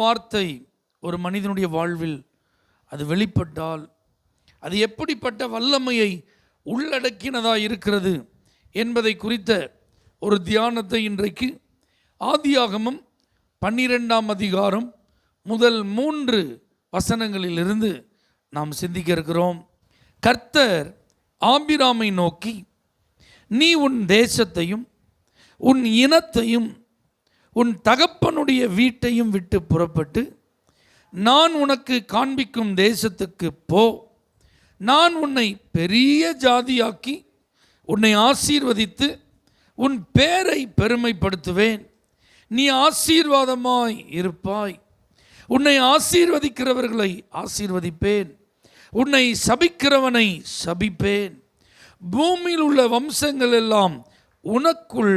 வார்த்தை ஒரு மனிதனுடைய வாழ்வில் அது வெளிப்பட்டால் அது எப்படிப்பட்ட வல்லமையை உள்ளடக்கினதாக இருக்கிறது என்பதை குறித்த ஒரு தியானத்தை இன்றைக்கு ஆதியாகமம் 12ஆம் அதிகாரம் முதல் 3 வசனங்களிலிருந்து நாம் சிந்திக்க இருக்கிறோம். கர்த்தர் ஆபிராமை நோக்கி, நீ உன் தேசத்தையும் உன் இனத்தையும் உன் தகப்பனுடைய வீட்டையும் விட்டு புறப்பட்டு நான் உனக்கு காண்பிக்கும் தேசத்துக்கு போ. நான் உன்னை பெரிய ஜாதியாக்கி உன்னை ஆசீர்வதித்து உன் பேரை பெருமைப்படுத்துவேன். நீ ஆசீர்வாதமாய் இருப்பாய். உன்னை ஆசீர்வதிக்கிறவர்களை ஆசீர்வதிப்பேன், உன்னை சபிக்கிறவனை சபிப்பேன். பூமியில் உள்ள வம்சங்கள் எல்லாம் உனக்குள்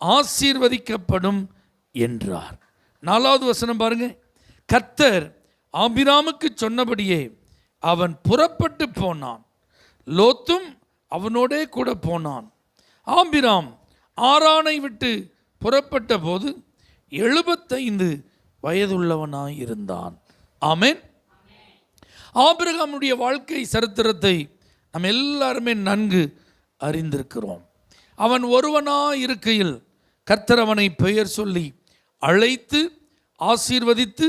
ஆசீர்வதிக்கப்படும் என்றார். 4வது வசனம் பாருங்க. கர்த்தர் ஆபிராமுக்கு சொன்னபடியே அவன் புறப்பட்டு போனான். லோத்தும் அவனோடே கூட போனான். ஆபிராம் ஆரானை விட்டு புறப்பட்ட போது 75 வயதுள்ளவனாய் இருந்தான். ஆமென். ஆபிரகாமுடைய வாழ்க்கை சரித்திரத்தை நாம் எல்லாருமே நன்கு அறிந்திருக்கிறோம். அவன் ஒருவனாய் இருக்கையில் கர்த்தர் அவனை பெயர் சொல்லி அழைத்து ஆசீர்வதித்து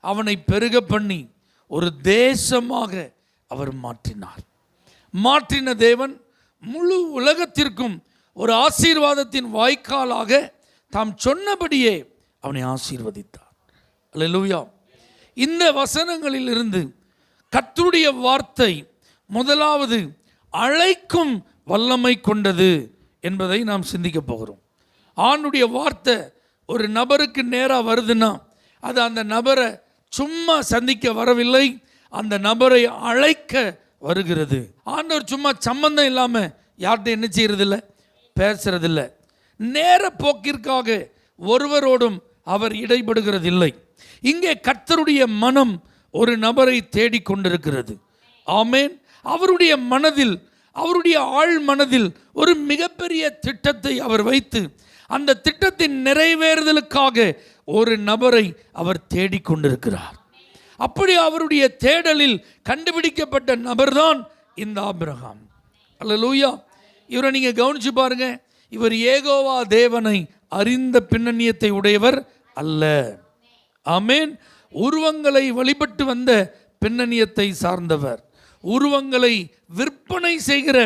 அவனை பெருக பண்ணி ஒரு தேசமாக அவர் மாற்றின தேவன் முழு உலகத்திற்கும் ஒரு ஆசீர்வாதத்தின் வாய்க்காலாக தாம் சொன்னபடியே அவனை ஆசீர்வதித்தார். அல்லேலூயா. இந்த வசனங்களிலிருந்து கர்த்தருடைய வார்த்தை முதலாவது அழைக்கும் வல்லமை கொண்டது என்பதை நாம் சிந்திக்க போகிறோம். ஆண்டுடைய வார்த்தை ஒரு நபருக்கு நேராக வருதுன்னா அது அந்த நபரை சும்மா சந்திக்க வரவில்லை, அந்த நபரை அழைக்க வருகிறது. ஆண்டவர் சும்மா சம்பந்தம் இல்லாமல் யார்கிட்ட என்ன செய்யறதில்லை, பேசுறதில்ல. நேர போக்கிற்காக ஒருவரோடும் அவர் இடைபடுகிறதில்லை. இங்கே கர்த்தருடைய மனம் ஒரு நபரை தேடிக்கொண்டிருக்கிறது. ஆமென். அவருடைய மனதில், அவருடைய ஆழ் மனதில் ஒரு மிகப்பெரிய திட்டத்தை அவர் வைத்து அந்த திட்டத்தின் நிறைவேறுதலுக்காக ஒரு நபரை அவர் தேடிக்கொண்டிருக்கிறார். அப்படி அவருடைய தேடலில் கண்டுபிடிக்கப்பட்ட நபர்தான் இந்த ஆபிரகாம். அல்லேலூயா. இவரை நீங்கள் கவனிச்சு பாருங்க. இவர் யெகோவா தேவனை அறிந்த பின்னணியத்தை உடையவர் அல்ல. ஆமென். உருவங்களை வழிபட்டு வந்த பின்னணியத்தை சார்ந்தவர், உருவங்களை விற்பனை செய்கிற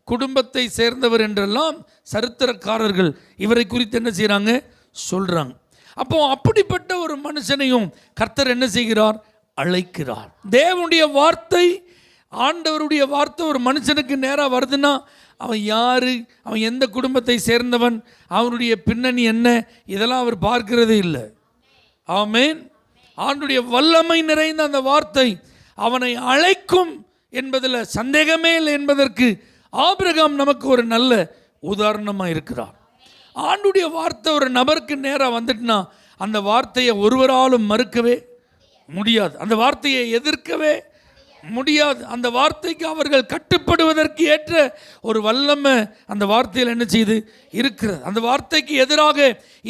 குடும்பத்தை சேர்ந்தவர் என்றெல்லாம் சரித்திரக்காரர்கள் இவரை குறித்து என்ன செய்கிறாங்க, சொல்றாங்க. அப்போ அப்படிப்பட்ட ஒரு மனுஷனையும் கர்த்தர் என்ன செய்கிறார், அழைக்கிறார். தேவனுடைய வார்த்தை, ஆண்டவருடைய வார்த்தை ஒரு மனுஷனுக்கு நேராக வருதுன்னா அவன் யாரு, அவன் எந்த குடும்பத்தை சேர்ந்தவன், அவனுடைய பின்னணி என்ன, இதெல்லாம் அவர் பார்க்கிறதே இல்லை. ஆமென். ஆண்டுடைய வல்லமை நிறைந்த அந்த வார்த்தை அவனை அழைக்கும் என்பதில் சந்தேகமே இல்லை என்பதற்கு ஆபிரகாம் நமக்கு ஒரு நல்ல உதாரணமாக இருக்கிறார். ஆண்டுடைய வார்த்தை ஒரு நபருக்கு நேராக வந்துட்டுனா அந்த வார்த்தையை ஒருவராலும் மறுக்கவே முடியாது, அந்த வார்த்தையை எதிர்க்கவே முடியாது. அந்த வார்த்தைக்கு அவர்கள் கட்டுப்படுவதற்கு ஏற்ற ஒரு வல்லமை அந்த வார்த்தையில் என்ன செய்து இருக்கிறது. அந்த வார்த்தைக்கு எதிராக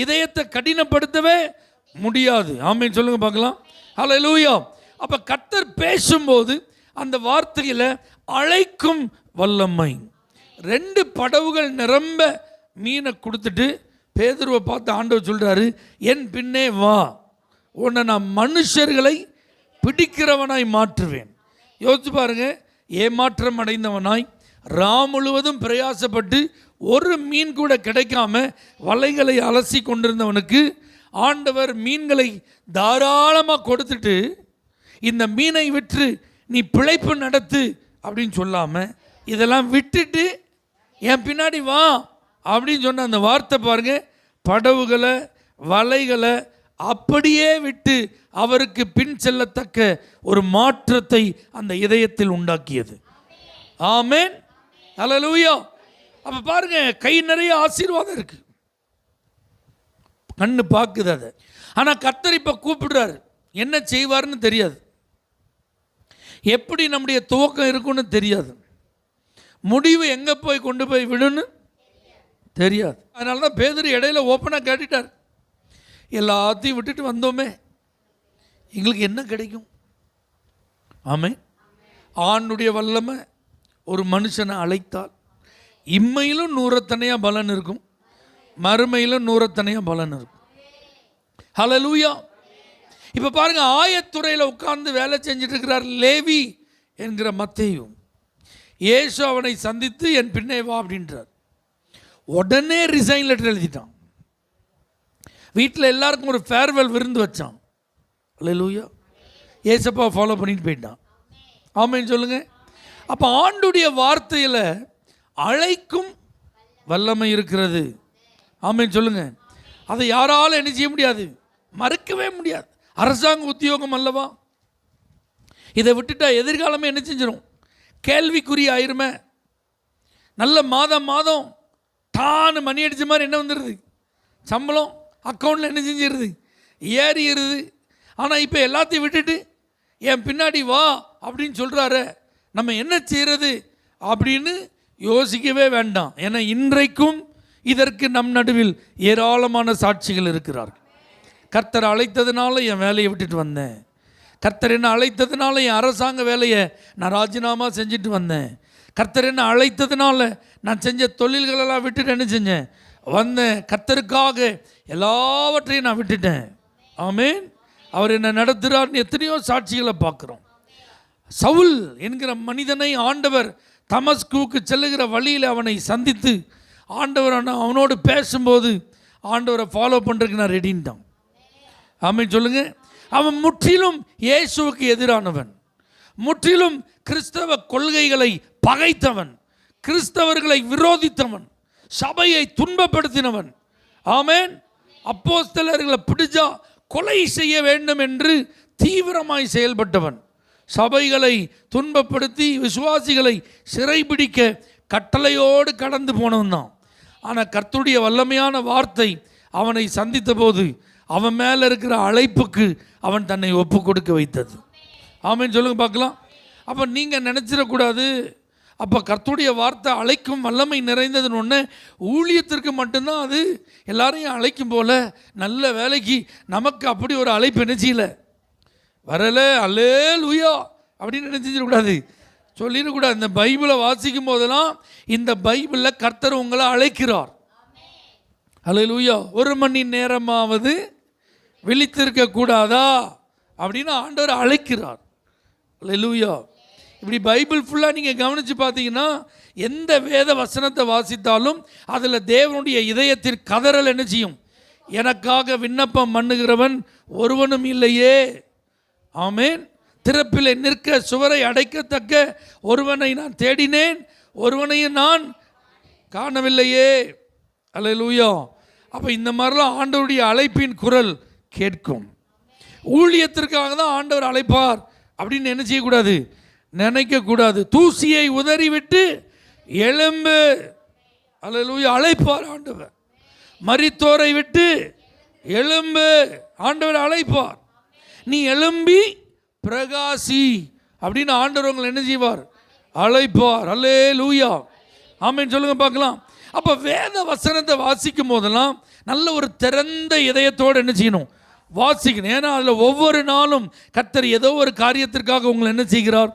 இதயத்தை கடினப்படுத்தவே முடியாது. ஆமென் சொல்லுங்க பார்க்கலாம். ஹல்லேலூயா. அப்ப கர்த்தர் பேசும்போது அந்த வார்த்தையில் அழைக்கும் வல்லமை. 2 படவுகள் நிரம்ப மீனை கொடுத்துட்டு பேதுருவை பார்த்து ஆண்டவர் சொல்றாரு, என் பின்னே வா, உன்னை நான் மனுஷர்களை பிடிக்கிறவனாய் மாற்றுவேன். யோசிச்சு பாருங்க. ஏமாற்றம் அடைந்தவனாய் முழுவதும் பிரயாசப்பட்டு ஒரு மீன் கூட கிடைக்காம வலைகளை அலசி கொண்டிருந்தவனுக்கு ஆண்டவர் மீன்களை தாராளமாக கொடுத்துட்டு இந்த மீனை விற்று நீ பிழைப்பு நடத்து அப்படின்னு சொல்லாமல் இதெல்லாம் விட்டுட்டு என் பின்னாடி வா அப்படின்னு சொன்ன அந்த வார்த்தை பாருங்க, படவுகளை வலைகளை அப்படியே விட்டு அவருக்கு பின் செல்லத்தக்க ஒரு மாற்றத்தை அந்த இதயத்தில் உண்டாக்கியது. ஆமென். ஹல்லேலூயா. அப்ப பாருங்க, கை நிறைய ஆசீர்வாதம் இருக்கு, கண்ணு பார்க்குது அதை. ஆனால் கர்த்தர் இப்போ கூப்பிடுறாரு, என்ன செய்வார்னு தெரியாது, எப்படி நம்முடைய துவக்கம் இருக்குன்னு தெரியாது, முடிவு எங்கே போய் கொண்டு போய் விடுன்னு தெரியாது. அதனால தான் பேதுரு இடையில ஓப்பனாக கேட்டுட்டார், எல்லாத்தையும் விட்டுட்டு வந்தோமே, எங்களுக்கு என்ன கிடைக்கும்? ஆமென். ஆண்டுடைய வல்லமை ஒரு மனுஷனை அழைத்தால் இம்மையிலும் நூறத்தனையாக பலன் இருக்கும், மறுமையிலும் நூறத்தனையாக பலன் இருக்கும். ஹல்லேலூயா. இப்போ பாருங்க, ஆயத்துறையில் உட்கார்ந்து வேலை செஞ்சுட்டு இருக்கிறார் லேவி என்கிற மத்தேயு. இயேசு அவனை சந்தித்து என் பின்னே வா அப்படின்றார். உடனே ரிசைன் லெட்டர் எழுதிட்டான். வீட்டில் எல்லாருக்கும் ஒரு ஃபேர்வெல் விருந்து வச்சான். ஹல்லேலூயா. ஏசப்பா ஃபாலோ பண்ணிட்டு போயிட்டான். ஆமென் சொல்லுங்க. அப்போ ஆண்டுடைய வார்த்தையில் அழைக்கும் வல்லமை இருக்கிறது. ஆமென் சொல்லுங்க. அதை யாராலும் என்ன செய்ய முடியாது, மறுக்கவே முடியாது. அரசாங்க உத்தியோகம் அல்லவா, இதை விட்டுட்டா எதிர்காலமே என்ன செஞ்சிடும், கேள்விக்குறி ஆயிருமே. நல்ல மாதம் மாதம் டான்னு மணி அடித்த மாதிரி என்ன வந்துடுது, சம்பளம் அக்கௌண்ட்டில் என்ன செஞ்சிருது, ஏறிடுது. ஆனால் இப்போ எல்லாத்தையும் விட்டுட்டு என் பின்னாடி வா அப்படின்னு சொல்கிறாரு, நம்ம என்ன செய்கிறது அப்படின்னு யோசிக்கவே வேண்டாம். ஏன்னா இன்றைக்கும் இதற்கு நம் நடுவில் ஏராளமான சாட்சிகள் இருக்கிறார்கள். கர்த்தர் அழைத்ததுனால என் வேலையை விட்டுட்டு வந்தேன், கர்த்தர் என்ன அழைத்ததுனால என் அரசாங்க வேலையை நான் ராஜினாமா செஞ்சுட்டு வந்தேன், கர்த்தர் என்ன அழைத்ததுனால நான் செஞ்ச தொழில்களெல்லாம் விட்டுட்டு என்ன செஞ்சேன் வந்தேன், கர்த்தருக்காக எல்லாவற்றையும் நான் விட்டுட்டேன். ஆமென். அவர் என்ன நடத்துகிறார்னு எத்தனையோ சாட்சிகளை பார்க்குறோம். சவுல் என்கிற மனிதனை ஆண்டவர் தமஸ்குவுக்கு செல்லுகிற வழியில் அவனை சந்தித்து ஆண்டவர் அவனோடு பேசும்போது ஆண்டவரை ஃபாலோ பண்ணுறதுக்கு நான் ரெடின்ட்டான். ஆமென் சொல்லுங்க. அவன் முற்றிலும் இயேசுவுக்கு எதிரானவன், முற்றிலும் கிறிஸ்தவ கொள்கைகளை பகைத்தவன், கிறிஸ்தவர்களை விரோதித்தவன், சபையை துன்பப்படுத்தினவன். ஆமென். அப்போஸ்தலர்களை பிடிச்சா கொலை செய்ய வேண்டும் என்று தீவிரமாய் செயல்பட்டவன், சபைகளை துன்பப்படுத்தி விசுவாசிகளை சிறைபிடிக்க கட்டளையோடு கடந்து போனவன் தான். ஆனால் கர்த்தருடைய வல்லமையான வார்த்தை அவனை சந்தித்த போது அவன் மேலே இருக்கிற அழைப்புக்கு அவன் தன்னை ஒப்பு கொடுக்க வைத்தது. ஆமென் சொல்லுங்க பார்க்கலாம். அப்போ நீங்கள் நினச்சிடக்கூடாது, அப்போ கர்த்தருடைய வார்த்தை அழைக்கும் வல்லமை நிறைந்ததுன்னு ஒன்று ஊழியத்திற்கு மட்டும்தான் அது எல்லாரையும் அழைக்கும் போல, நல்ல வேலைக்கு நமக்கு அப்படி ஒரு அழைப்பு நினைச்சில வரலை அல்லேலூயா அப்படின்னு நினைச்சிடக்கூடாது, சொல்லிடக்கூடாது. இந்த பைபிளை வாசிக்கும் போதெல்லாம் இந்த பைபிளில் கர்த்தர் உங்களை அழைக்கிறார். அல்லேலூயா. 1 மணி நேரமாவது விழித்திருக்க கூடாதா அப்படின்னு ஆண்டவர் அழைக்கிறார். அல்லேலூயா. இப்படி பைபிள் ஃபுல்லாக நீங்கள் கவனித்து பார்த்தீங்கன்னா எந்த வேத வசனத்தை வாசித்தாலும் அதில் தேவனுடைய இதயத்தின் கதறல் என்ன செய்யும், எனக்காக விண்ணப்பம் பண்ணுகிறவன் ஒருவனும் இல்லையே. ஆமென். திறப்பில் நிற்க சுவரை அடைக்கத்தக்க ஒருவனை நான் தேடினேன், ஒருவனையும் நான் காணவில்லையே. அல்லேலூயா. அப்போ இந்த மாதிரிலாம் ஆண்டவருடைய அழைப்பின் குரல் கேட்கும். ஊழியத்திற்காக தான் ஆண்டவர் அழைப்பார் அப்படின்னு என்ன செய்யக்கூடாது, நினைக்கக்கூடாது. தூசியை உதறிவிட்டு எழும்பு. அல்லேலூயா. அழைப்பார் ஆண்டவர். மரித்தோரை விட்டு எழும்பு, ஆண்டவர் அழைப்பார். நீ எழும்பி பிரகாசி அப்படின்னு ஆண்டவர் உங்களை என்ன செய்வார், அழைப்பார். அல்லேலூயா. ஆமென் சொல்லுங்க பார்க்கலாம். அப்போ வேத வசனத்தை வாசிக்கும் போதெல்லாம் நல்ல ஒரு திறந்த இதயத்தோடு என்ன செய்யணும், வாசிக்கணும். ஏன்னா அதில் ஒவ்வொரு நாளும் கர்த்தர் ஏதோ ஒரு காரியத்திற்காக உங்களை என்ன செய்கிறார்,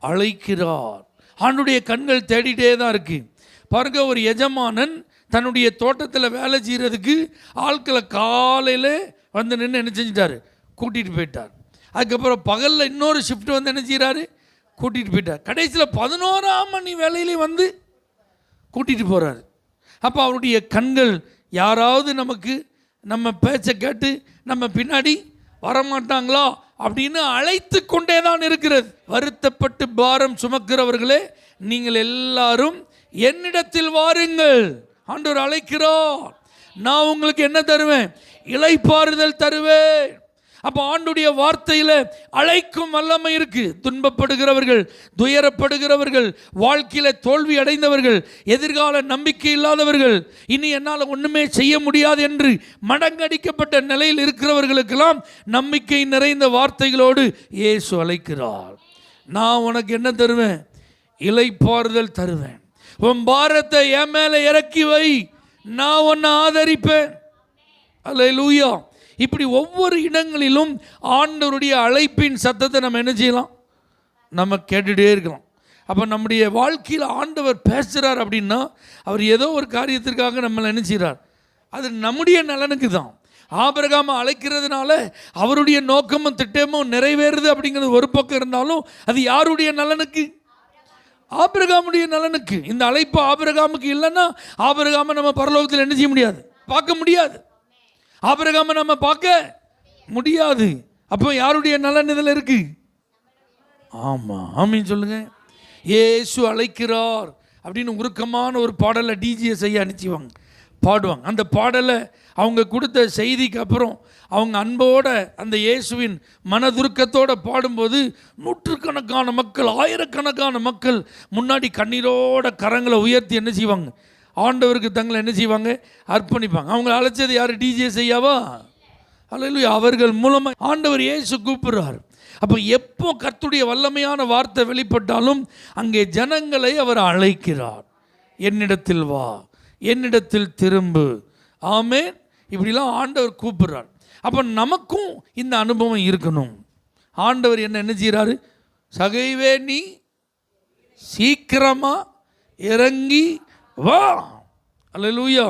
அழைக்கிறார். ஆண்டுடைய கண்கள் தேடிட்டே தான் இருக்கு. பாருங்க, ஒரு எஜமானன் தன்னுடைய தோட்டத்தில் வேலை செய்கிறதுக்கு ஆட்களை காலையில் வந்து நின்று என்ன செஞ்சிட்டாரு, கூட்டிகிட்டு போயிட்டார். அதுக்கப்புறம் பகலில் இன்னொரு ஷிஃப்ட் வந்து என்ன செய்கிறாரு, கூட்டிகிட்டு போயிட்டார். கடைசியில் 11ஆம் மணி வேலையிலே வந்து கூட்டிகிட்டு போகிறாரு. அப்போ அவருடைய கண்கள் யாராவது நமக்கு நம்ம பேச்சை கேட்டு நம்ம பின்னாடி வரமாட்டாங்களா அப்படின்னு அழைத்து கொண்டே தான் இருக்கிறது. வருத்தப்பட்டு பாரம் சுமக்கிறவர்களே நீங்கள் எல்லாரும் என்னிடத்தில் வாருங்கள். ஆண்டவர் அழைக்கிறார். நான் உங்களுக்கு என்ன தருவேன், இளைப்பாறுதல் தருவேன். அப்போ ஆண்டுடைய வார்த்தையில் அழைக்கும் வல்லமை இருக்கு. துன்பப்படுகிறவர்கள், துயரப்படுகிறவர்கள், வாழ்க்கையில் தோல்வி அடைந்தவர்கள், எதிர்கால நம்பிக்கை இல்லாதவர்கள், இனி என்னால் ஒன்றுமே செய்ய முடியாது என்று மடங்கடிக்கப்பட்ட நிலையில் இருக்கிறவர்களுக்கெல்லாம் நம்பிக்கை நிறைந்த வார்த்தைகளோடு இயேசு அழைக்கிறார். நான் உனக்கு என்ன தருவேன், இளைப்பாறுதல் தருவேன். உன் பாரத்தை என் மேலே இறக்கி வை, நான் உன்னை ஆதரிப்பேன். அல்லேலூயா. இப்படி ஒவ்வொரு இடங்களிலும் ஆண்டவருடைய அழைப்பின் சத்தத்தை நம்ம என்ன செய்யலாம், நம்ம கேட்டுகிட்டே இருக்கலாம். அப்போ நம்முடைய வாழ்க்கையில் ஆண்டவர் பேசுகிறார் அப்படின்னா அவர் ஏதோ ஒரு காரியத்திற்காக நம்மளை என்ன செய்கிறார், அது நம்முடைய நலனுக்கு தான். ஆபிரகாமை அழைக்கிறதுனால அவருடைய நோக்கமும் திட்டமும் நிறைவேறுது அப்படிங்கிறது ஒரு பக்கம் இருந்தாலும் அது யாருடைய நலனுக்கு, ஆபிரகாமுடைய நலனுக்கு. இந்த அழைப்பு ஆபிரகாமுக்கு இல்லைன்னா ஆபிரகாமை நம்ம பரலோகத்தில் என்ன செய்ய முடியாது, பார்க்க முடியாது. ஆபிரகாமை நம்ம பார்க்க முடியாது. அப்போ யாருடைய நலன் இதில் இருக்கு? ஆமாம், ஆமீன் சொல்லுங்க. இயேசு அழைக்கிறார் அப்படின்னு உருக்கமான ஒரு பாடலை டிஜிஎஸ் ஐயா அனுப்பிச்சுவாங்க, பாடுவாங்க. அந்த பாடலை அவங்க கொடுத்த செய்திக்கு அப்புறம் அவங்க அன்போட அந்த இயேசுவின் மனதுருக்கத்தோடு பாடும்போது நூற்றுக்கணக்கான மக்கள், ஆயிரக்கணக்கான மக்கள் முன்னாடி கண்ணீரோட கரங்களை உயர்த்தி என்ன செய்வாங்க, ஆண்டவருக்கு தங்களை என்ன செய்வாங்க, அர்ப்பணிப்பாங்க. அவங்களை அழைச்சது யார்? டிஜிஎஸ் ஐயாவா? அல்லேலூயா. அவர்கள் மூலமாக ஆண்டவர் இயேசு கூப்பிடுறார். அப்போ எப்போ கர்த்தருடைய வல்லமையான வார்த்தை வெளிப்பட்டாலும் அங்கே ஜனங்களை அவர் அழைக்கிறார். என்னிடத்தில் வா, என்னிடத்தில் திரும்பு. ஆமென். இப்படிலாம் ஆண்டவர் கூப்பிடுறார். அப்போ நமக்கும் இந்த அனுபவம் இருக்கணும். ஆண்டவர் என்ன செய்கிறாரு? சகைவே நீ சீக்கிரமா இறங்கி வா. அல்லேலூயா.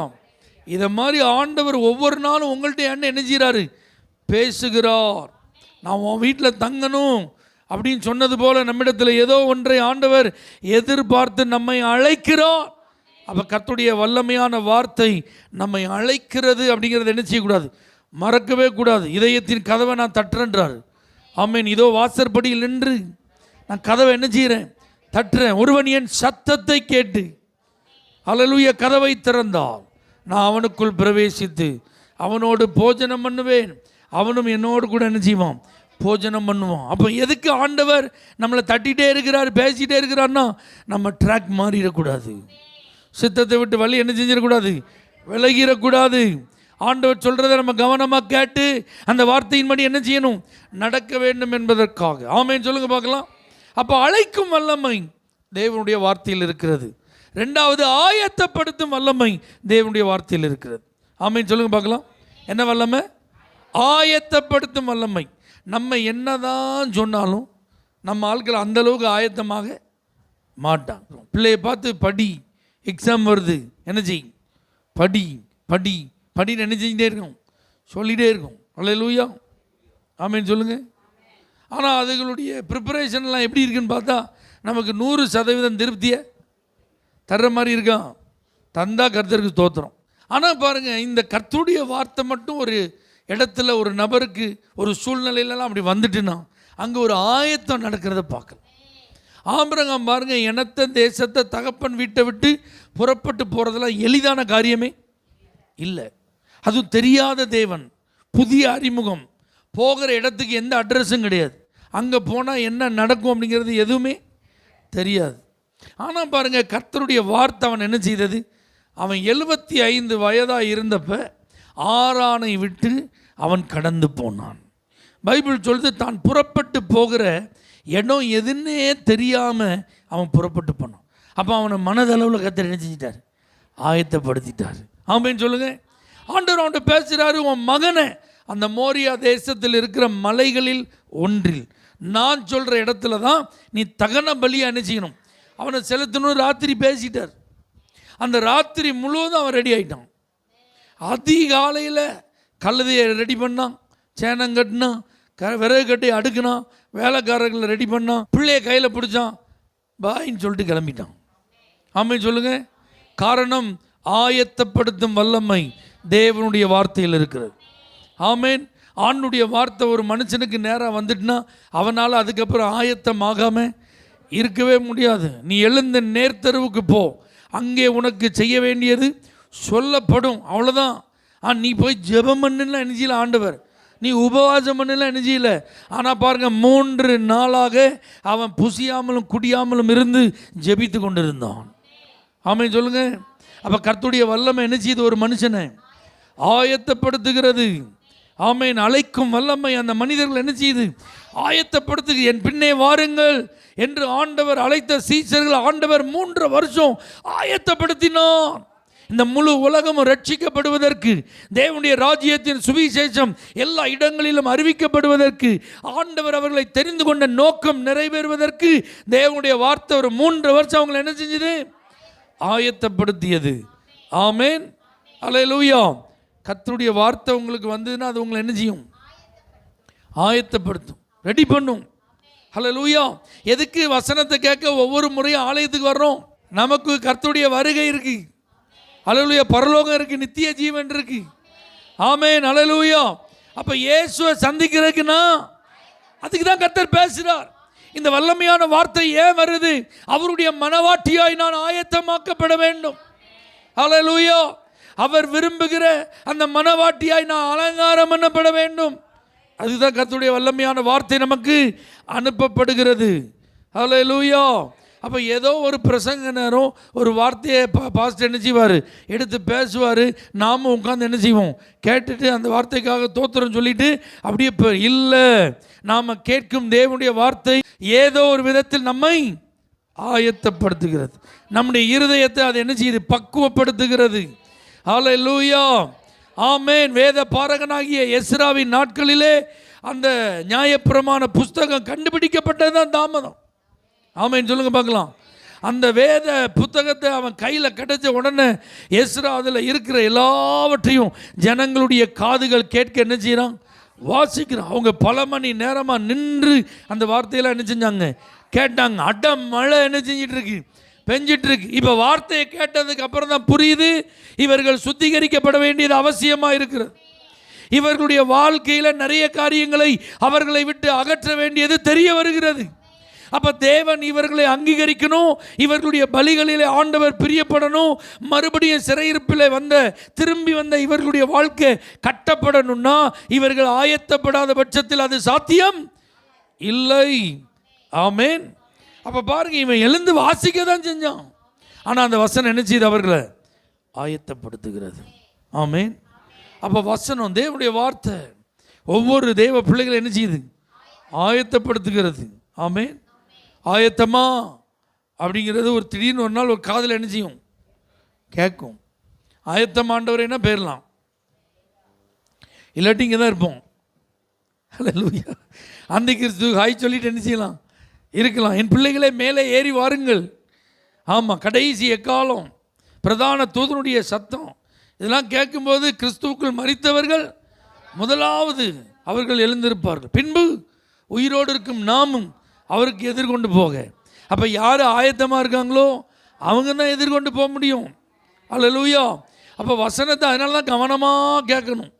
இதை மாதிரி ஆண்டவர் ஒவ்வொரு நாளும் உங்கள்கிட்ட என்ன செய்கிறாரு? பேசுகிறார். நான் உன் வீட்டில் தங்கணும் அப்படின்னு சொன்னது போல நம்மிடத்தில் ஏதோ ஒன்றை ஆண்டவர் எதிர்பார்த்து நம்மை அழைக்கிறார். அப்போ கர்த்தருடைய வல்லமையான வார்த்தை நம்மை அழைக்கிறது அப்படிங்கிறத என்ன செய்யக்கூடாது, மறக்கவே கூடாது. இதயத்தின் கதவை நான் தட்டுறேன்றார். ஆமேன். இதோ வாசற்படியில் நின்று நான் கதவை என்ன செய்கிறேன், தட்டுறேன். ஒருவன் என் சத்தத்தை கேட்டு அல்லேலூயா கதவை திறந்தால் நான் அவனுக்குள் பிரவேசித்து அவனோடு போஜனம் பண்ணுவேன், அவனும் என்னோடு கூட என்ன செய்வான், போஜனம் பண்ணுவான். அப்போ எதுக்கு ஆண்டவர் நம்மளை தட்டிகிட்டே இருக்கிறார், பேசிகிட்டே இருக்கிறார்னா நம்ம ட்ராக் மாறிடக்கூடாது, சித்தத்தை விட்டு வழி என்ன செஞ்சிடக்கூடாது, விலகிடக்கூடாது. ஆண்டவர் சொல்கிறத நம்ம கவனமாக கேட்டு அந்த வார்த்தையின்படி என்ன செய்யணும், நடக்க வேண்டும் என்பதற்காக. ஆமேன்னு சொல்லுங்க பார்க்கலாம். அப்போ அழைக்கும் வல்லமை தேவனுடைய வார்த்தையில் இருக்கிறது. ரெண்டாவது, ஆயத்தப்படுத்தும் வல்லமை தேவனுடைய வார்த்தையில் இருக்கிறது. ஆமேன்னு சொல்லுங்க பார்க்கலாம். என்ன வல்லமை? ஆயத்தப்படுத்தும் வல்லமை. நம்ம என்னதான் சொன்னாலும் நம்ம ஆட்கள் அந்தளவுக்கு ஆயத்தமாக மாட்டாங்க. பிள்ளையை பார்த்து படி, எக்ஸாம் வருது, என்ன செய்யும், படி படி படின்னு என்ன செஞ்சுட்டே இருக்கும், சொல்லிகிட்டே இருக்கும். அல்லேலூயா. ஆமேன்னு சொல்லுங்கள். ஆனால் அதுகளுடைய ப்ரிப்பரேஷன்லாம் எப்படி இருக்குன்னு பார்த்தா நமக்கு 100% திருப்தியை தர்ற மாதிரி இருக்கான். தந்தா கர்த்தருக்கு ஸ்தோத்திரம். ஆனால் பாருங்கள், இந்த கர்த்தருடைய வார்த்தை மட்டும் ஒரு இடத்துல ஒரு நபருக்கு ஒரு சூழ்நிலையிலலாம் அப்படி வந்துட்டுன்னா அங்கே ஒரு ஆயத்தம் நடக்கிறத பார்க்கலாம். ஆபிரகாம் பாருங்கள், இனத்தை தேசத்தை தகப்பன் வீட்டை விட்டு புறப்பட்டு போகிறதெல்லாம் எளிதான காரியமே இல்லை. அதுவும் தெரியாத தேவன், புதிய அறிமுகம், போகிற இடத்துக்கு எந்த அட்ரஸும் கிடையாது, அங்கே போனால் என்ன நடக்கும் அப்படிங்கிறது எதுவுமே தெரியாது. ஆனால் பாருங்கள், கர்த்தருடைய வார்த்தை அவன் என்ன செய்தது, அவன் 75 வயதாக இருந்தப்ப ஆரானை விட்டு அவன் கடந்து போனான். பைபிள் சொல்லுது, தான் புறப்பட்டு போகிற இடம் எதுன்னே தெரியாமல் அவன் புறப்பட்டு போனான். அப்போ அவனை மனதளவில் கர்த்தர் என்ன செஞ்சிட்டார், ஆயத்தப்படுத்திட்டார். ஆமென் சொல்லுங்க. ஆண்டவர் அவன்கிட்ட பேசுகிறாரு, உன் மகனை அந்த மோரியா தேசத்தில் இருக்கிற மலைகளில் ஒன்றில் நான் சொல்கிற இடத்துல தான் நீ தகன பலியை அனுப்பிச்சிக்கணும், அவனை செலுத்தணும். ராத்திரி பேசிட்டார். அந்த ராத்திரி முழுவதும் அவன் ரெடி ஆகிட்டான். அதிகாலையில் கழுதையை ரெடி பண்ணான், சேனங்கட்டினான், விறகு கட்டி அடுக்கினான், வேலைக்காரர்களை ரெடி பண்ணான், பிள்ளைய கையில் பிடிச்சான், பாயின்னு சொல்லிட்டு கிளம்பிட்டான். ஆமென் சொல்லுங்க. காரணம், ஆயத்தப்படுத்தும் வல்லமை தேவனுடைய வார்த்தையில் இருக்கிறது. ஆமென். ஆண்டுடைய வார்த்தை ஒரு மனுஷனுக்கு நேராக வந்துட்டுனா அவனால் அதுக்கப்புறம் ஆயத்தமாகாமல் இருக்கவே முடியாது. நீ எழுந்த நேர்த்தருவுக்கு போ, அங்கே உனக்கு செய்ய வேண்டியது சொல்லப்படும், அவ்வளோதான். நீ போய் ஜெபம் பண்ணுலாம் எனர்ஜியில் ஆண்டவர், நீ உபவாசம் பண்ணலாம் எனர்ஜியில். ஆனால் பாருங்கள், 3 நாளாக அவன் புசியாமலும் குடியாமலும் இருந்து ஜெபித்து கொண்டு இருந்தான். ஆமென் சொல்லுங்க. அப்போ கர்த்தருடைய வல்லமை என்ன செய்யுது, ஒரு மனுஷனை ஆயத்தப்படுத்துகிறது. ஆமென். அழைக்கும் வல்லமை அந்த மனிதர்கள் என்ன செய்யுது, ஆயத்தப்படுத்து. என் பின்னே வாருங்கள் என்று ஆண்டவர் அழைத்த சீசர்கள் ஆண்டவர் 3 வருஷம் ஆயத்தப்படுத்தினான். இந்த முழு உலகமும் ரட்சிக்கப்படுவதற்கு, தேவனுடைய ராஜ்யத்தின் சுவிசேஷம் எல்லா இடங்களிலும் அறிவிக்கப்படுவதற்கு, ஆண்டவர் அவர்களை தெரிந்து கொண்ட நோக்கம் நிறைவேறுவதற்கு தேவனுடைய வார்த்தை ஒரு 3 வருஷம் அவங்களை என்ன செஞ்சது? ஆயத்தப்படுத்தியது. ஆமென், அல்லேலூயா. கர்த்தருடைய வார்த்தை உங்களுக்கு வந்ததுன்னா அது உங்களை என்ன செய்யும்? ஆயத்தப்படுத்தும், ரெடி பண்ணும். அல்லேலூயா. எதுக்கு வசனத்தை கேட்க ஒவ்வொரு முறையும் ஆலயத்துக்கு வர்றோம்? நமக்கு கர்த்தருடைய வருகை இருக்கு. அல்லேலூயா. பரலோகம் இருக்கு, நித்திய ஜீவன் இருக்கு. ஆமென், அல்லேலூயா. அப்ப இயேசுவை சந்திக்கிறதுக்குன்னா அதுக்கு தான் கர்த்தர் பேசுறார். இந்த வல்லமையான வார்த்தை ஏன் வருது? அவருடைய மனவாட்டியாய் நான் ஆயத்தமாக்கப்பட வேண்டும். அல்லேலூயா. அவர் விரும்புகிற அந்த மனவாட்டியாய் நான் அலங்காரம் பண்ணப்பட வேண்டும். அதுதான் கர்த்தருடைய வல்லமையான வார்த்தை நமக்கு அனுப்பப்படுகிறது. அல்லேலூயா. அப்போ ஏதோ ஒரு பிரசங்க நேரம் ஒரு வார்த்தையை பாஸ்டர் என்ன செய்வார்? எடுத்து பேசுவார். நாமும் உட்காந்து என்ன செய்வோம்? கேட்டுட்டு அந்த வார்த்தைக்காக தோத்திரம் சொல்லிட்டு அப்படியே இல்லை, நாம் கேட்கும் தேவனுடைய வார்த்தை ஏதோ ஒரு விதத்தில் நம்மை ஆயத்தப்படுத்துகிறது. நம்முடைய இருதயத்தை அது என்ன செய்யுது? பக்குவப்படுத்துகிறது. அல்லேலூயா. ஆமென். வேத பாரகனாகிய எஸ்ராவின் நாட்களிலே அந்த நியாயப்பிரமாண புஸ்தகம் கண்டுபிடிக்கப்பட்டது தான் தாமதம். ஆமென் சொல்லுங்க பார்க்கலாம். அந்த வேத புத்தகத்தை அவன் கையில் கிடைச்ச உடனே எஸ்ரா அதில் இருக்கிற எல்லாவற்றையும் ஜனங்களுடைய காதுகள் கேட்க என்ன செய்கிறான்? வாசிக்கிறான். அவங்க பல மணி நேரமாக நின்று அந்த வார்த்தையெல்லாம் என்ன செஞ்சாங்க? கேட்டாங்க. மழை என்ன செஞ்சிட்டு இருக்கு? பெஞ்சிட்டு இருக்கு. இப்போ வார்த்தையை கேட்டதுக்கு அப்புறம் தான் புரியுது இவர்கள் சுத்திகரிக்கப்பட வேண்டியது அவசியமாக இருக்கிறது. இவர்களுடைய வாழ்க்கையில் நிறைய காரியங்களை அவர்களை விட்டு அகற்ற வேண்டியது தெரிய வருகிறது. அப்போ தேவன் இவர்களை அங்கீகரிக்கணும், இவர்களுடைய பலிகளிலே ஆண்டவர் பிரியப்படணும், மறுபடியும் சிறையிருப்பில் திரும்பி வந்த இவர்களுடைய வாழ்க்கை கட்டப்படணும்னா இவர்கள் ஆயத்தப்படாத பட்சத்தில் அது சாத்தியம் இல்லை. ஆமென். அப்போ பாருங்க, இவன் எழுந்து வாசிக்க தான் செஞ்சான். ஆனால் அந்த வசனம் என்ன செய்து? அவர்களை ஆயத்தப்படுத்துகிறது. ஆமென். அப்போ வசனம், தேவனுடைய வார்த்தை ஒவ்வொரு தேவ பிள்ளைகளை என்ன செய்யுது? ஆயத்தப்படுத்துகிறது. ஆமென். ஆயத்தமா அப்படிங்கிறது ஒரு திடீர்னு ஒரு நாள் ஒரு காதில் என்ன செய்யும்? கேட்கும். ஆயத்தமாண்டவர் என்ன பேரலாம், இல்லாட்டி இங்கே தான் இருப்போம். அல்லேலூயா. அந்த கிறிஸ்து ஹாய் சொல்லிட்டு என்ன செய்யலாம்? இருக்கலாம். என் பிள்ளைகளே மேலே ஏறி வாருங்கள். ஆமாம், கடைசி எக்காலம், பிரதான தூதனுடைய சத்தம், இதெல்லாம் கேட்கும்போது கிறிஸ்துவுக்குள் மரித்தவர்கள் முதலாவது அவர்கள் எழுந்திருப்பார்கள். பின்பு உயிரோடு இருக்கும் நாமும் அவருக்கு எதிர்கொண்டு போக. அப்போ யார் ஆயத்தமாக இருக்காங்களோ அவங்க தான் எதிர்கொண்டு போக முடியும். அல்லேலூயா. அப்போ வசனத்தை அதனால தான் கவனமாக கேட்கணும்.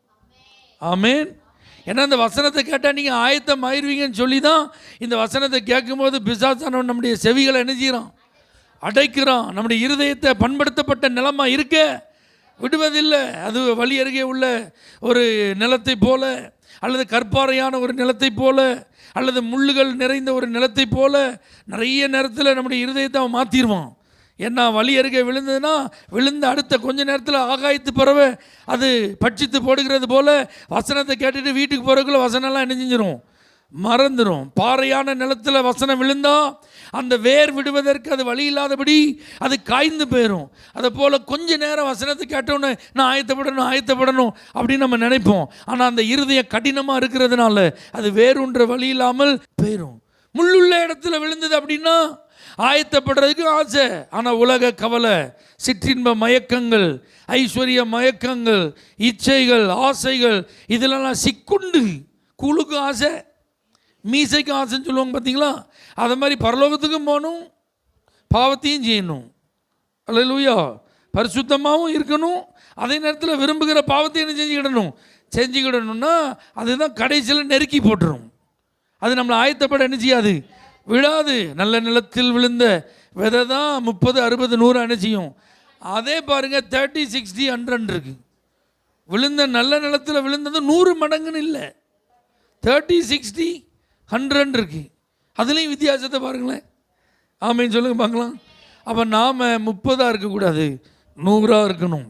ஆமென். ஏன்னா இந்த வசனத்தை கேட்டால் நீங்கள் ஆயத்தம் ஆயிடுவீங்கன்னு சொல்லி தான் இந்த வசனத்தை கேட்கும்போது பிசாசானவன் நம்முடைய செவிகளை என்ன செய்கிறான்? அடைக்கிறான். நம்முடைய இருதயத்தை பண்படுத்தப்பட்ட நிலமாக இருக்க விடுவதில்லை. அது வழி அருகே உள்ள ஒரு நிலத்தை போல, அல்லது கற்பாறையான ஒரு நிலத்தை போல, அல்லது முள்ளுகள் நிறைந்த ஒரு நிலத்தை போல நிறைய நேரத்தில் நம்முடைய இருதயத்தை அவன் மாற்றிடுவான். ஏன்னா வழி அருகே விழுந்ததுன்னா விழுந்த அடுத்த கொஞ்ச நேரத்தில் ஆகாயத்து பறவை அது பட்சித்து போடுகிறது போல வசனத்தை கேட்டுட்டு வீட்டுக்கு போகிறதுக்குள்ள வசனம்லாம் என்ன செஞ்சிடும்? மறந்துடும். பாறையான நிலத்தில் வசனம் விழுந்தா அந்த வேர் விடுவதற்கு அது வழி இல்லாதபடி அது காய்ந்து போயிடும். அதை போல் கொஞ்ச நேரம் வசனத்தை கேட்டோன்னே நான் ஆயத்தப்படணும் அப்படின்னு நம்ம நினைப்போம். ஆனால் அந்த இருதயம் கடினமாக இருக்கிறதுனால அது வேறுன்ற வழி இல்லாமல் போயிடும். முள்ளுள்ள இடத்துல விழுந்தது அப்படின்னா ஆயத்தப்படுறதுக்கு ஆசை, ஆனால் உலக கவலை, சிற்றின்ப மயக்கங்கள், ஐஸ்வர்ய மயக்கங்கள், இச்சைகள், ஆசைகள், இதிலெல்லாம் சிக்குண்டு குழுக்கு ஆசை, மீசைக்கு ஆசைன்னு சொல்லுவாங்க பார்த்தீங்களா? அதை மாதிரி பரலோகத்துக்கும் போகணும், பாவத்தையும் செய்யணும். அல்லேலூயா. பரிசுத்தமாகவும் இருக்கணும், அதே நேரத்தில் விரும்புகிற பாவத்தை என்ன செஞ்சுக்கிடணும்னா அதுதான் கடைசியில் நெருக்கி போட்டுரும். அது நம்மளை ஆயத்தப்பட என்ன செய்யாது? விடாது. நல்ல நிலத்தில் விழுந்த விதை தான் 30, 60, 100 என்ன செய்யும்? அதே பாருங்கள் 30, 60, 100 இருக்கு. விழுந்த நல்ல நிலத்தில் விழுந்தது 100 மடங்குன்னு இல்லை, 30, 60, 100 இருக்கு. அதுலேயும் வித்தியாசத்தை பாருங்களேன். ஆமைன்னு சொல்லுங்க பார்க்கலாம். அப்போ நாம் 30 இருக்கக்கூடாது, 100 இருக்கணும்.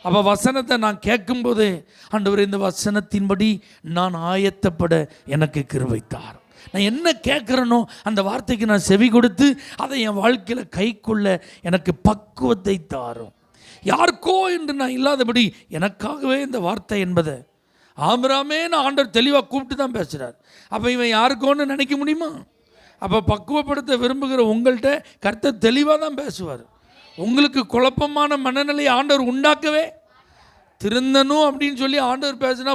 அப்போ வசனத்தை நான் கேட்கும்போதே ஆண்டவரே இந்த வசனத்தின்படி நான் ஆயத்தப்பட எனக்கு கிருபை தாரும். நான் என்ன கேட்குறேனோ அந்த வார்த்தைக்கு நான் செவி கொடுத்து அதை என் வாழ்க்கையில் கை கொள்ள எனக்கு பக்குவத்தை தாரும். யாருக்கோ என்று நான் இல்லாதபடி எனக்காகவே இந்த வார்த்தை என்பதை ஆபிரகாமே நான் ஆண்டவர் தெளிவாக கூப்பிட்டு தான் பேசுகிறார். அப்போ இவன் யாருக்கோன்னு நினைக்க முடியுமா? அப்போ பக்குவப்படுத்த விரும்புகிற உங்கள்கிட்ட கர்த்தர் தெளிவாக தான் பேசுவார். உங்களுக்கு குழப்பமான மனநிலையை ஆண்டவர் உண்டாக்கவே திருந்தணும் அப்படின்னு சொல்லி ஆண்டவர் பேசுனா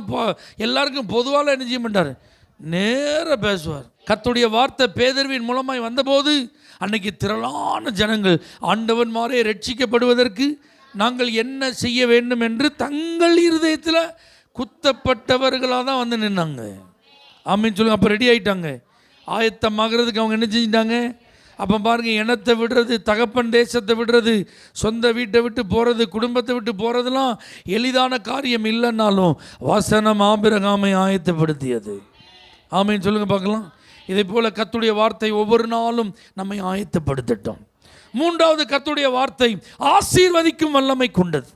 எல்லாருக்கும் பொதுவாக என்ன செய்ய மாட்டார், நேராக பேசுவார். கர்த்தருடைய வார்த்தை பேதுருவின் மூலமாய் வந்தபோது அன்னைக்கு திரளான ஜனங்கள் ஆண்டவன்மாரே ரட்சிக்கப்படுவதற்கு நாங்கள் என்ன செய்ய வேண்டும் என்று தங்கள் இருதயத்தில் குத்தப்பட்டவர்களாக தான் வந்து நின்னாங்க. ஆமீன் சொல்லுங்க. அப்போ ரெடி ஆகிட்டாங்க, ஆயத்தமாகிறதுக்கு அவங்க என்ன செஞ்சிட்டாங்க. அப்போ பாருங்கள், இனத்தை விடுறது, தகப்பன் தேசத்தை விடுறது, சொந்த வீட்டை விட்டு போகிறது, குடும்பத்தை விட்டு போகிறதுலாம் எளிதான காரியம் இல்லைன்னாலும் வசனம் ஆபிரகாமை ஆயத்தப்படுத்தியது. ஆமீன் சொல்லுங்கள் பார்க்கலாம். இதே போல் கர்த்தருடைய வார்த்தை ஒவ்வொரு நாளும் நம்மை ஆயத்தப்படுத்தட்டும். மூன்றாவது, கர்த்தருடைய வார்த்தை ஆசீர்வதிக்கும் வல்லமை கொண்டது.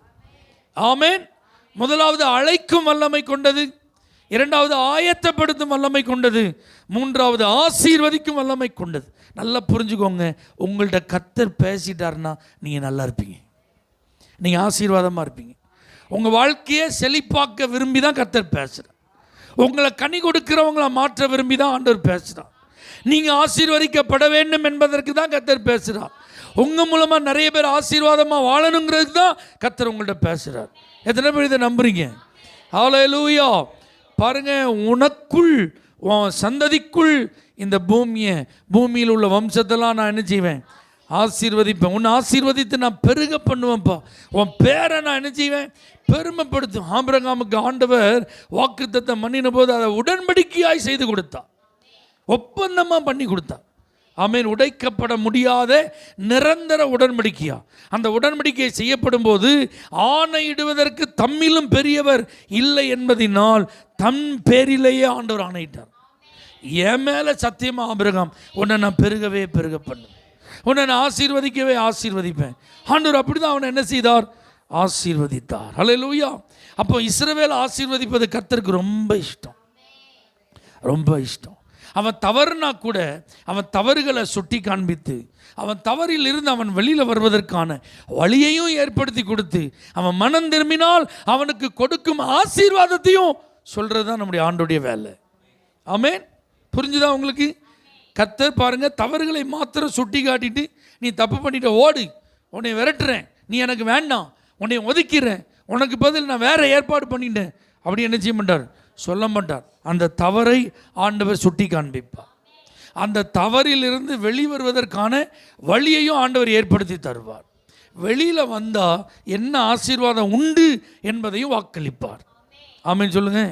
ஆமேன். முதலாவது அழைக்கும் வல்லமை கொண்டது, இரண்டாவது ஆயத்தப்படுத்தும் வல்லமை கொண்டது, மூன்றாவது ஆசீர்வதிக்கும் வல்லமை கொண்டது. நல்லா புரிஞ்சுக்கோங்க, உங்கள்கிட்ட கர்த்தர் பேசிட்டாருன்னா நீங்கள் நல்லா இருப்பீங்க, நீங்கள் ஆசீர்வாதமாக இருப்பீங்க. உங்கள் வாழ்க்கையை செழிப்பாக்க விரும்பி தான் கர்த்தர் பேசுகிறார். உங்களை கனி கொடுக்கிறவங்களை மாற்ற விரும்பி தான் ஆண்டவர் பேசுகிறார். நீங்கள் ஆசீர்வதிக்கப்பட வேண்டும் என்பதற்கு தான் கர்த்தர் பேசுகிறார். உங்கள் மூலமாக நிறைய பேர் ஆசீர்வாதமாக வாழணுங்கிறதுக்கு தான் கர்த்தர் உங்கள்கிட்ட பேசுகிறார். எத்தனை பேர் இதை நம்புறீங்க? ஹல்லேலூயா. பாருங்க, உனக்குள் உன் சந்ததிக்குள் இந்த பூமியில் உள்ள வம்சத்தெல்லாம் நான் என்ன செய்வேன், ஆசீர்வதிப்பேன். உன்னை ஆசீர்வதித்து நான் பெருக பண்ணுவேன்ப்பா. உன் பேரை நான் என்ன செய்வேன், பெருமைப்படுத்தும். ஆபிரகாமுக்கு ஆண்டவர் வாக்குத்தத்தம் பண்ணின போது அதை உடன்படிக்கையாய் செய்து கொடுத்தா, ஒப்பந்தமாக பண்ணி கொடுத்தா. ஆமீன். உடைக்கப்பட முடியாத நிரந்தர உடன்படிக்கையா. அந்த உடன்படிக்கை செய்யப்படும் போது ஆணையிடுவதற்கு தம்மிலும் பெரியவர் இல்லை என்பதினால் தம் பேரிலேயே ஆண்டவர் ஆணையிட்டார். என் மேலே சத்தியமாக ஆபிரகாம், உன்னை நான் பெருகவே பெருக பண்ணுவேன், உன்னை நான் ஆசீர்வதிக்கவே ஆசீர்வதிப்பேன். ஆண்டவர் அப்படி தான் அவனை என்ன செய்தார், ஆசீர்வதித்தார். ஹல்லேலூயா. அப்போ இஸ்ரவேல் ஆசீர்வதிப்பது கர்த்தருக்கு ரொம்ப இஷ்டம், ரொம்ப இஷ்டம். அவன் தவறுனா கூட அவன் தவறுகளை சுட்டி காண்பித்து அவன் தவறில் இருந்து அவன் வெளியில் வருவதற்கான வழியையும் ஏற்படுத்தி கொடுத்து அவன் மனம் திரும்பினால் அவனுக்கு கொடுக்கும் ஆசீர்வாதத்தையும் சொல்கிறது தான் நம்முடைய ஆண்டுடைய வேலை. ஆமேன். புரிஞ்சுதா உங்களுக்கு? கர்த்தர் பாருங்க, தவறுகளை மாத்திரம் சுட்டி காட்டிட்டு நீ தப்பு பண்ணிட்ட ஓடு, உன்னை விரட்டுறேன், நீ எனக்கு வேண்டாம், உன்னை ஒதுக்கிறேன், உனக்கு பதில் நான் வேற ஏற்பாடு பண்ணிட்டேன் அப்படி என்ன செய்ய மாட்டார், சொல்ல மாட்டார். அந்த தவறை ஆண்டவர் சுட்டி காண்பிப்பார். அந்த தவறிலிருந்து வெளிவருவதற்கான வழியையும் ஆண்டவர் ஏற்படுத்தி தருவார். வெளியில் வந்தால் என்ன ஆசீர்வாதம் உண்டு என்பதையும் வாக்களிப்பார். ஆமீன் சொல்லுங்க.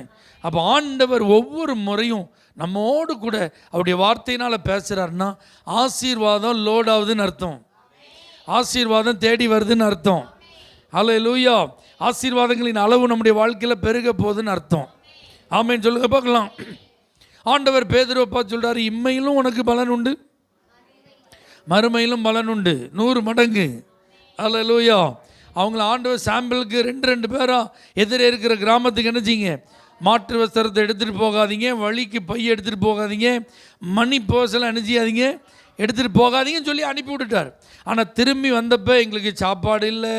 அப்போ ஆண்டவர் ஒவ்வொரு முறையும் நம்மோடு கூட அவருடைய வார்த்தையினால் பேசுகிறாருன்னா ஆசீர்வாதம் லோட் ஆகுதுன்னு அர்த்தம், ஆசீர்வாதம் தேடி வருதுன்னு அர்த்தம். ஹல்லேலூயா. ஆசீர்வாதங்களின் அளவு நம்முடைய வாழ்க்கையில் பெருக போகுதுன்னு அர்த்தம். ஆமேன் சொல்லுங்க பார்க்கலாம். ஆண்டவர் பேதுருவை பார்த்து சொல்றாரு, இம்மையிலும் உனக்கு பலன் உண்டு, மறுமையிலும் பலன் உண்டு, 100 மடங்கு. ஹல்லேலூயா. அவங்கள ஆண்டவர் சாம்பிளுக்கு 2 பேரா எதிரே இருக்கிற கிராமத்துக்கு என்ன செய்யுங்க, மாற்று வஸ்திரத்தை எடுத்துகிட்டு போகாதீங்க, வழிக்கு பை எடுத்துகிட்டு போகாதீங்க, மணி பர்ஸெல்லாம் என்ன செய்யாதீங்க, எடுத்துகிட்டு போகாதீங்கன்னு சொல்லி அனுப்பி விட்டுட்டார். ஆனால் திரும்பி வந்தப்போ எங்களுக்கு சாப்பாடு இல்லை,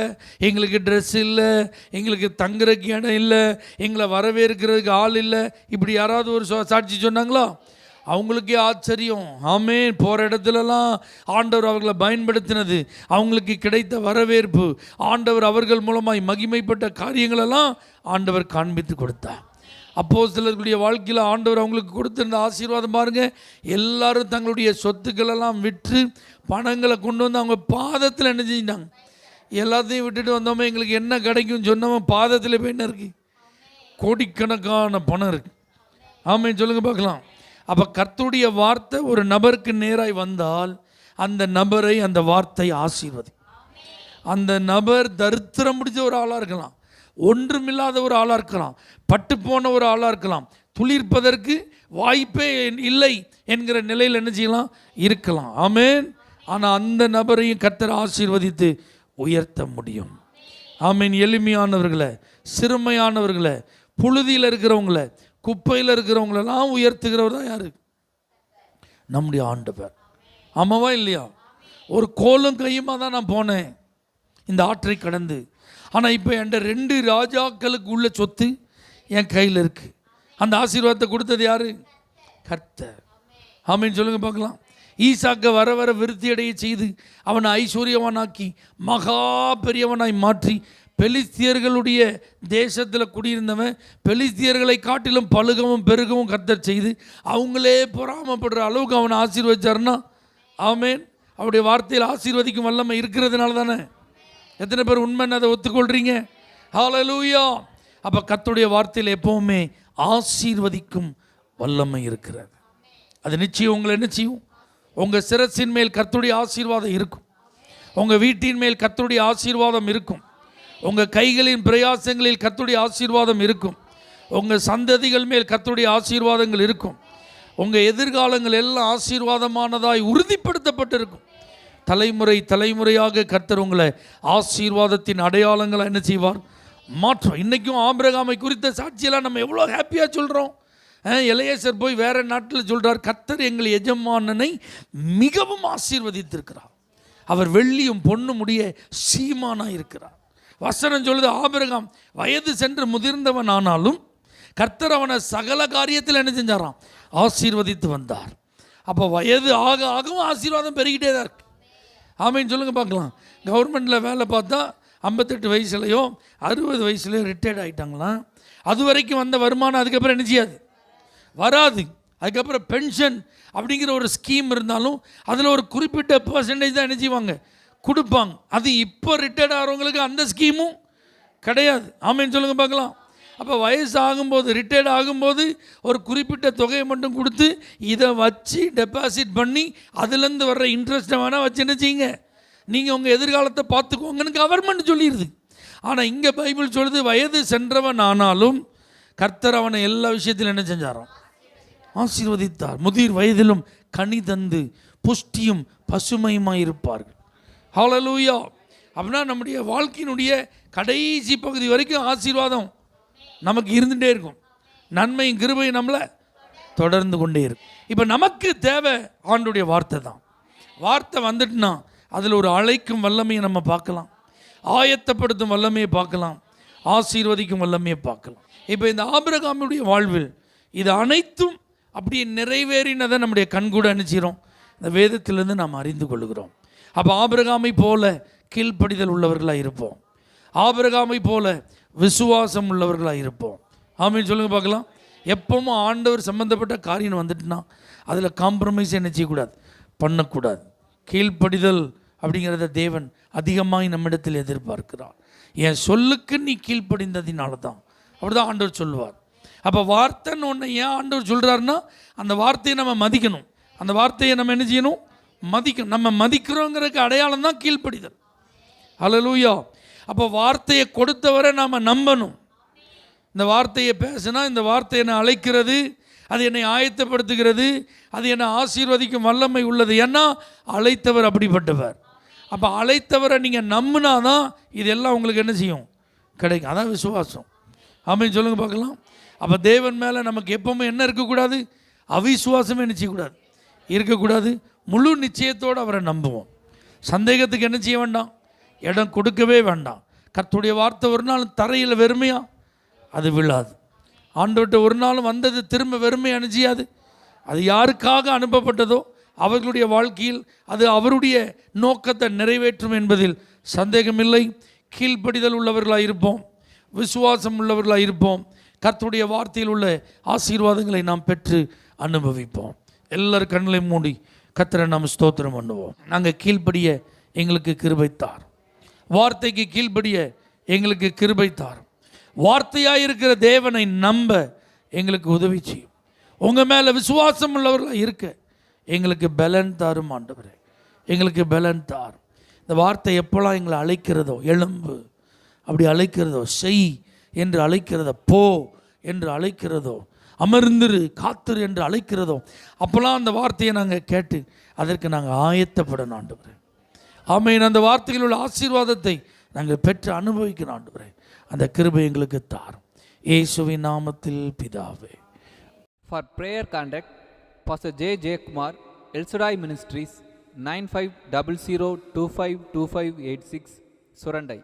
எங்களுக்கு ட்ரெஸ் இல்லை, எங்களுக்கு தங்குறதுக்கு இடம் இல்லை, எங்களை வரவேற்கிறதுக்கு ஆள் இல்லை, இப்படி யாராவது ஒரு சாட்சி சொன்னாங்களா? அவங்களுக்கே ஆச்சரியம். ஆமேன். போகிற இடத்துலலாம் ஆண்டவர் அவர்களை பயன்படுத்தினது, அவங்களுக்கு கிடைத்த வரவேற்பு, ஆண்டவர் அவர்கள் மூலமாய் மகிமைப்பட்ட காரியங்களெல்லாம் ஆண்டவர் காண்பித்து கொடுத்தார். அப்போஸ்தலர்களுடைய வாழ்க்கையில் ஆண்டவர் அவங்களுக்கு கொடுத்திருந்த ஆசீர்வாதம் பாருங்கள். எல்லாரும் தங்களுடைய சொத்துக்களெல்லாம் விற்று பணங்களை கொண்டு வந்து அவங்க பாதத்தில் என்ன செஞ்சிட்டாங்க, எல்லாத்தையும் விட்டுட்டு வந்தோமே எங்களுக்கு என்ன கிடைக்கும்னு சொன்னவன் பாதத்தில் போய் என்ன இருக்குது, கோடிக்கணக்கான பணம் இருக்குது. ஆமேன் சொல்லுங்கள் பார்க்கலாம். அப்போ கர்த்தருடைய வார்த்தை ஒரு நபருக்கு நேராய் வந்தால் அந்த நபரை அந்த வார்த்தை ஆசீர்வதி. அந்த நபர் தரித்திரம் முடிச்ச ஒரு ஆளாக இருக்கலாம், ஒன்றுமில்லாத ஒரு ஆளாக இருக்கலாம், பட்டு போன ஒரு ஆளாக இருக்கலாம், துளிர்ப்பதற்கு வாய்ப்பே இல்லை என்கிற நிலையில் என்ன செய்யலாம், இருக்கலாம். ஆமேன். ஆனால் அந்த நபரையும் கர்த்தர் ஆசீர்வதித்து உயர்த்த முடியும். ஆமேன். எளிமையானவர்களை, சிறுமையானவர்களை, புழுதியில் இருக்கிறவங்களை, குப்பையில் இருக்கிறவங்களெல்லாம் உயர்த்துகிறவர் தான் யார், நம்முடைய ஆண்டவர். ஆமாவா இல்லையா? ஒரு கோலும் கையுமா தான் நான் போனேன், இந்த ஆற்றை கடந்து. ஆனால் இப்போ என்கிட்ட 2 ராஜாக்களுக்கு உள்ள சொத்து என் கையில் இருக்குது. அந்த ஆசீர்வாதத்தை கொடுத்தது யார்? கர்த்தர். ஆமென் சொல்லுங்க பார்க்கலாம். ஈசாக்கை வர வர விருத்தியடைய செய்து அவனை ஐஸ்வர்யவானாக்கி மகா பெரியவனாய் மாற்றி பெலிஸ்தியர்களுடைய தேசத்தில் குடியிருந்தவன் பெலிஸ்தியர்களை காட்டிலும் பழுகவும் பெருகவும் கர்த்தர் செய்து அவங்களே பொறாமப்படுற அளவுக்கு அவனை ஆசீர்வதிச்சார்னா, ஆமென், அவருடைய வார்த்தையில் ஆசீர்வதிக்கும் வல்லமை இருக்கிறதுனால தானே. எத்தனை பேர் உண்மைன்னு அதை ஒத்துக்கொள்கிறீங்க? ஹல்லேலூயா. அப்போ கர்த்தருடைய வார்த்தையில் எப்போவுமே ஆசீர்வதிக்கும் வல்லமை இருக்கிறது. அது நிச்சயம் உங்களை என்ன செய்யும்? உங்கள் சிரசின் மேல் கர்த்தருடைய ஆசீர்வாதம் இருக்கும். உங்கள் வீட்டின் மேல் கர்த்தருடைய ஆசீர்வாதம் இருக்கும். உங்கள் கைகளின் பிரயாசங்களில் கர்த்தருடைய ஆசீர்வாதம் இருக்கும். உங்கள் சந்ததிகள் மேல் கர்த்தருடைய ஆசீர்வாதங்கள் இருக்கும். உங்கள் எதிர்காலங்கள் எல்லாம் ஆசீர்வாதமானதாய் உறுதிப்படுத்தப்பட்டிருக்கும். தலைமுறை தலைமுறையாக கர்த்தர் உங்களை ஆசீர்வாதத்தின் அடையாளங்களை என்ன செய்வார்? மாற்றம். இன்றைக்கும் ஆபிரகாமை குறித்த சாட்சியெல்லாம் நம்ம எவ்வளோ ஹாப்பியாக சொல்கிறோம். எலியேசர் போய் வேறு நாட்டில் சொல்கிறார், கர்த்தர் எங்கள் எஜமானனை மிகவும் ஆசீர்வதித்திருக்கிறார், அவர் வெள்ளியும் பொன்னும் உடைய சீமானாக இருக்கிறார். வசனம் சொல்லுது, ஆபிரகாம் வயது சென்று முதிர்ந்தவன் ஆனாலும் கர்த்தர் அவனை சகல காரியத்தில் என்ன செஞ்சாராம்? ஆசீர்வதித்து வந்தார். அப்போ வயது ஆக ஆகவும் ஆசீர்வாதம் பெருகிட்டே தான் இருக்கு. ஆமேன்னு சொல்லுங்கள் பார்க்கலாம். கவர்மெண்ட்டில் வேலை பார்த்தா 58 வயசுலையோ 60 வயசுலையோ ரிட்டையர்ட் ஆகிட்டாங்களாம். அது வரைக்கும் வந்த வருமானம் அதுக்கப்புறம் என்ன செய்யாது? வராது. அதுக்கப்புறம் பென்ஷன் அப்படிங்கிற ஒரு ஸ்கீம் இருந்தாலும் அதில் ஒரு குறிப்பிட்ட பர்சன்டேஜ் தான் என்ன செய்வாங்க? கொடுப்பாங்க. அது இப்போ ரிட்டையர்ட் ஆகிறவங்களுக்கு அந்த ஸ்கீமும் கிடையாது. ஆமேன்னு சொல்லுங்கள் பார்க்கலாம். அப்போ வயசு ஆகும்போது, ரிட்டையர்ட் ஆகும்போது ஒரு குறிப்பிட்ட தொகையை மட்டும் கொடுத்து இதை வச்சு டெபாசிட் பண்ணி அதுலேருந்து வர்ற இன்ட்ரெஸ்ட்டை வேணால் வச்சு என்ன செய்யுங்க, நீங்கள் உங்கள் எதிர்காலத்தை பார்த்துக்கோங்கன்னு கவர்மெண்ட் சொல்லிடுது. ஆனால் இங்கே பைபிள் சொல்லுது, வயது சென்றவன் ஆனாலும் கர்த்தர் அவனை எல்லா விஷயத்திலும் என்ன செஞ்சாராம்? ஆசீர்வதித்தார். முதிர் வயதிலும் கனி தந்து புஷ்டியும் பசுமையுமாய் இருப்பார்கள். ஹல்லேலூயா. அப்படின்னா நம்முடைய வாழ்க்கையினுடைய கடைசி பகுதி வரைக்கும் ஆசீர்வாதம் நமக்கு இருந்துகிட்டே இருக்கும். நன்மையும் கிருபையும் நம்மளை தொடர்ந்து கொண்டே இருக்கும். இப்போ நமக்கு தேவை ஆண்டுடைய வார்த்தை தான். வார்த்தை வந்துட்டுனா அதில் ஒரு அழைக்கும் வல்லமையை நம்ம பார்க்கலாம், ஆயத்தப்படுத்தும் வல்லமையை பார்க்கலாம், ஆசீர்வதிக்கும் வல்லமையை பார்க்கலாம். இப்போ இந்த ஆபிரகாமுடைய வாழ்வில் இது அனைத்தும் அப்படியே நிறைவேறினதை நம்முடைய கண்கூட நினைச்சிரும் இந்த வேதத்திலிருந்து நாம் அறிந்து கொள்கிறோம். அப்போ ஆபிரகாமை போல கீழ்ப்படிதல் உள்ளவர்களாக இருப்போம். ஆபிரகாமை போல விசுவாசம் உள்ளவர்களாக இருப்போம். ஆமீன் சொல்லுங்க பார்க்கலாம். எப்பவும் ஆண்டவர் சம்பந்தப்பட்ட காரியம் வந்துட்டுனா அதில் காம்ப்ரமைஸ் என்ன செய்யக்கூடாது? பண்ணக்கூடாது. கீழ்ப்படிதல் அப்படிங்கிறத தேவன் அதிகமாக நம்மிடத்தில் எதிர்பார்க்கிறார். என் சொல்லுக்கு நீ கீழ்ப்படிந்ததினால தான், அப்படிதான் ஆண்டவர் சொல்லுவார். அப்போ வார்த்தைன்னு ஒன்று ஏன் ஆண்டவர் சொல்கிறாருன்னா அந்த வார்த்தையை நம்ம மதிக்கணும். அந்த வார்த்தையை நம்ம என்ன செய்யணும்? மதிக்கணும். நம்ம மதிக்கிறோங்கிறதுக்கு அடையாளம் தான் கீழ்ப்படிதல். ஹல்லேலூயா. அப்போ வார்த்தையை கொடுத்தவரை நாம் நம்பணும். இந்த வார்த்தையை பேசினா இந்த வார்த்தை என்னை அழைக்கிறது, அது என்னை ஆயத்தப்படுத்துகிறது, அது என்னை ஆசீர்வதிக்கும் வல்லமை உள்ளது. ஏன்னா அழைத்தவர் அப்படிப்பட்டவர். அப்போ அழைத்தவரை நீங்கள் நம்பினாதான் இதெல்லாம் உங்களுக்கு என்ன செய்யும்? கிடைக்கும். அதான் விசுவாசம். ஆமென் சொல்லுங்க பார்க்கலாம். அப்போ தேவன் மேலே நமக்கு எப்பவுமே என்ன இருக்கக்கூடாது? அவிசுவாசமே என்ன செய்யக்கூடாது? இருக்கக்கூடாது. முழு நிச்சயத்தோடு அவரை நம்புவோம். சந்தேகத்துக்கு என்ன செய்ய வேண்டாம்? இடம் கொடுக்கவே வேண்டாம். கர்த்தருடைய வார்த்தை ஒரு நாள் தரையில் வெறுமையா அது விழாது. ஆண்டவர்கிட்ட ஒரு நாளும் வந்தது திரும்ப வெறுமை அணிஞ்சியாது. அது யாருக்காக அனுப்பப்பட்டதோ அவர்களுடைய வாழ்க்கையில் அது அவருடைய நோக்கத்தை நிறைவேற்றும் என்பதில் சந்தேகமில்லை. கீழ்ப்படிதல் உள்ளவர்களாக இருப்போம், விசுவாசம் உள்ளவர்களாக இருப்போம். கர்த்தருடைய வார்த்தையில் உள்ள ஆசீர்வாதங்களை நாம் பெற்று அனுபவிப்போம். எல்லாரும் கண்களை மூடி கர்த்தரை நாம் ஸ்தோத்திரம் பண்ணுவோம். நாங்கள் கீழ்ப்படிய எங்களுக்கு கிருபைத்தார். வார்த்தைக்கு கீழ்ப்படிய எங்களுக்கு கிருபைத்தார். வார்த்தையாக இருக்கிற தேவனை நம்ப எங்களுக்கு உதவி செய்யும். உங்கள் மேலே விசுவாசம் உள்ளவர்களாக இருக்க எங்களுக்கு பலன் தாரும் ஆண்டவரே. எங்களுக்கு பலன் தார். இந்த வார்த்தை எப்போல்லாம் எங்களை அழைக்கிறதோ, எழும்பு அப்படி அழைக்கிறதோ, செய் என்று அழைக்கிறதோ, போ என்று அழைக்கிறதோ, அமர்ந்திரு காத்திரு என்று அழைக்கிறதோ, அப்போல்லாம் அந்த வார்த்தையை நாங்கள் கேட்டு அதற்கு நாங்கள் ஆயத்தப்படணும் ஆண்டவரே. ஆமென். அந்த வார்த்தையில் உள்ள ஆசீர்வாதத்தை நாங்கள் பெற்று அனுபவிக்கணும் ஆண்டவரே. அந்த கிருபை எங்களுக்கு தாரும். இயேசுவின் நாமத்தில் பிதாவே. For prayer contact, Pastor J. Kumar, El Shaddai Ministries, 9500252586, Surandai.